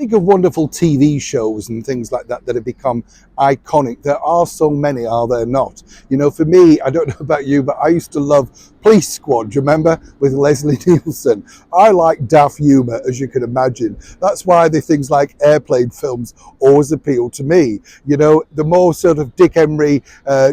Think of wonderful TV shows and things like that that have become iconic. There are so many, are there not? You know, for me, I don't know about you, but I used to love Police Squad, do you remember? With Leslie Nielsen. I like daft humour, as you can imagine. That's why the things like airplane films always appeal to me. You know, the more sort of Dick Emery,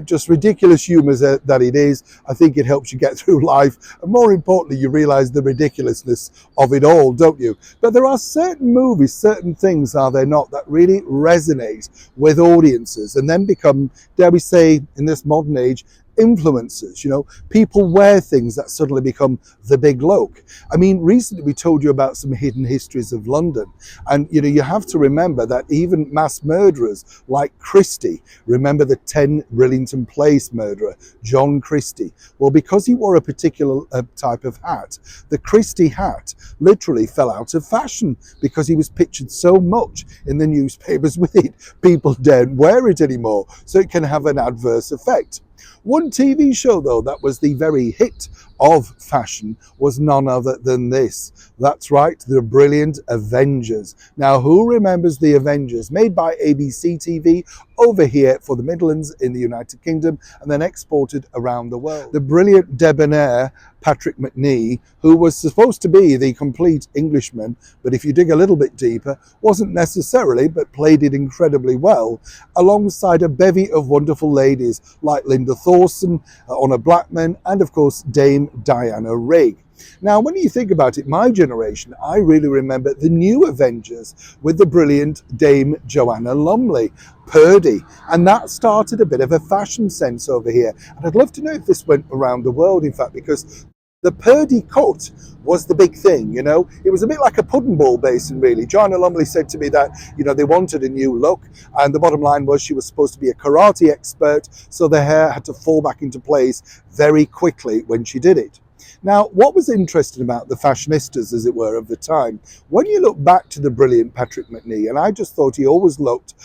just ridiculous humour that it is, I think it helps you get through life. And more importantly, you realise the ridiculousness of it all, don't you? But there are certain movies, certain things, are there not, that really resonate with audiences and then become, dare we say, in this modern age, influencers. You know, people wear things that suddenly become the big look. I mean, recently we told you about some hidden histories of London, and you know, you have to remember that even mass murderers like Christie, remember the 10 Rillington Place murderer, John Christie, well, because he wore a particular type of hat, the Christie hat literally fell out of fashion because he was pictured so much in the newspapers with it. People daren't wear it anymore, so it can have an adverse effect. One TV show, though, that was the very hit of fashion was none other than this. That's right, the brilliant Avengers. Now, who remembers the Avengers? Made by ABC TV over here for the Midlands in the United Kingdom and then exported around the world. The brilliant debonair Patrick Macnee, who was supposed to be the complete Englishman, but if you dig a little bit deeper, wasn't necessarily, but played it incredibly well, alongside a bevy of wonderful ladies like Linda Thorson, Honor Blackman, and of course Dame Diana Rigg. Now, when you think about it, my generation, I really remember the new Avengers with the brilliant Dame Joanna Lumley, Purdy, and that started a bit of a fashion sense over here. And I'd love to know if this went around the world, in fact, because the Purdy cut was the big thing, you know. It was a bit like a pudding ball basin, really. Joanna Lumley said to me that, you know, they wanted a new look, and the bottom line was she was supposed to be a karate expert, so the hair had to fall back into place very quickly when she did it. Now, what was interesting about the fashionistas, as it were, of the time, when you look back to the brilliant Patrick Macnee, and I just thought he always looked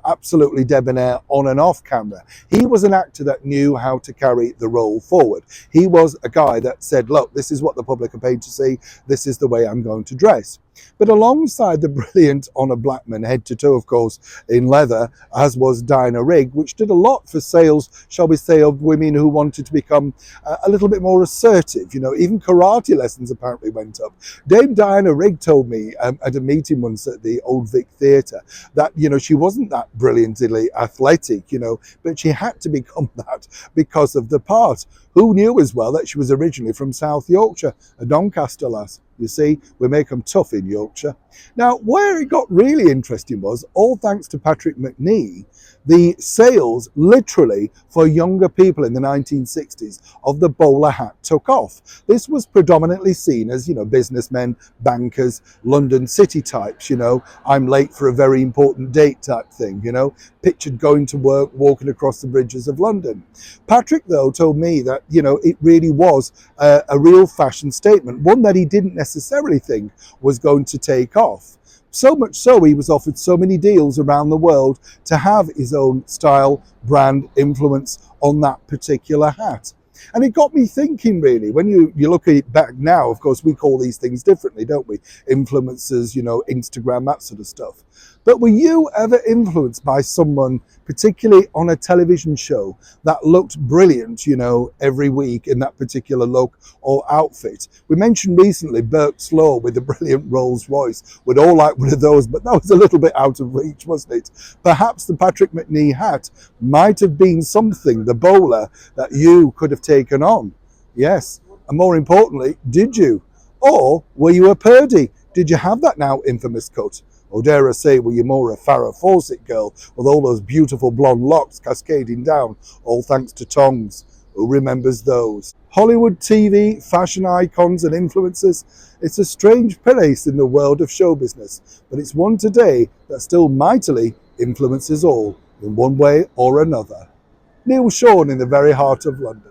absolutely debonair on and off camera. He was an actor that knew how to carry the role forward. He was a guy that said, look, this is what the public are paid to see. This is the way I'm going to dress. But alongside the brilliant Honor Blackman, head to toe, of course, in leather, as was Diana Rigg, which did a lot for sales, shall we say, of women who wanted to become a little bit more assertive. You know, even karate lessons apparently went up. Dame Diana Rigg told me at a meeting once at the Old Vic Theatre that, you know, she wasn't that brilliantly athletic, you know, but she had to become that because of the part. Who knew as well that she was originally from South Yorkshire, a Doncaster lass? You see, we make them tough in Yorkshire. Now, where it got really interesting was, all thanks to Patrick Macnee, the sales literally for younger people in the 1960s of the bowler hat took off. This was predominantly seen as, you know, businessmen, bankers, London city types, you know, I'm late for a very important date type thing, you know, pictured going to work, walking across the bridges of London. Patrick, though, told me that, you know, it really was a real fashion statement, one that he didn't necessarily think was going to take off. So much so, he was offered so many deals around the world to have his own style, brand, influence on that particular hat. And it got me thinking, really, when you look at it back now, of course, we call these things differently, don't we? Influencers, you know, Instagram, that sort of stuff. But were you ever influenced by someone, particularly on a television show, that looked brilliant, you know, every week in that particular look or outfit? We mentioned recently Burke's Law with the brilliant Rolls Royce. We'd all like one of those, but that was a little bit out of reach, wasn't it? Perhaps the Patrick Macnee hat might have been something, the bowler, that you could have taken on. Yes, and more importantly, did you? Or were you a Purdy? Did you have that now infamous cut? Or dare I say, were you more a Farrah Fawcett girl with all those beautiful blonde locks cascading down, all thanks to tongs? Who remembers those? Hollywood TV, fashion icons and influencers. It's a strange place in the world of show business, but it's one today that still mightily influences all in one way or another. Neil Sean in the very heart of London.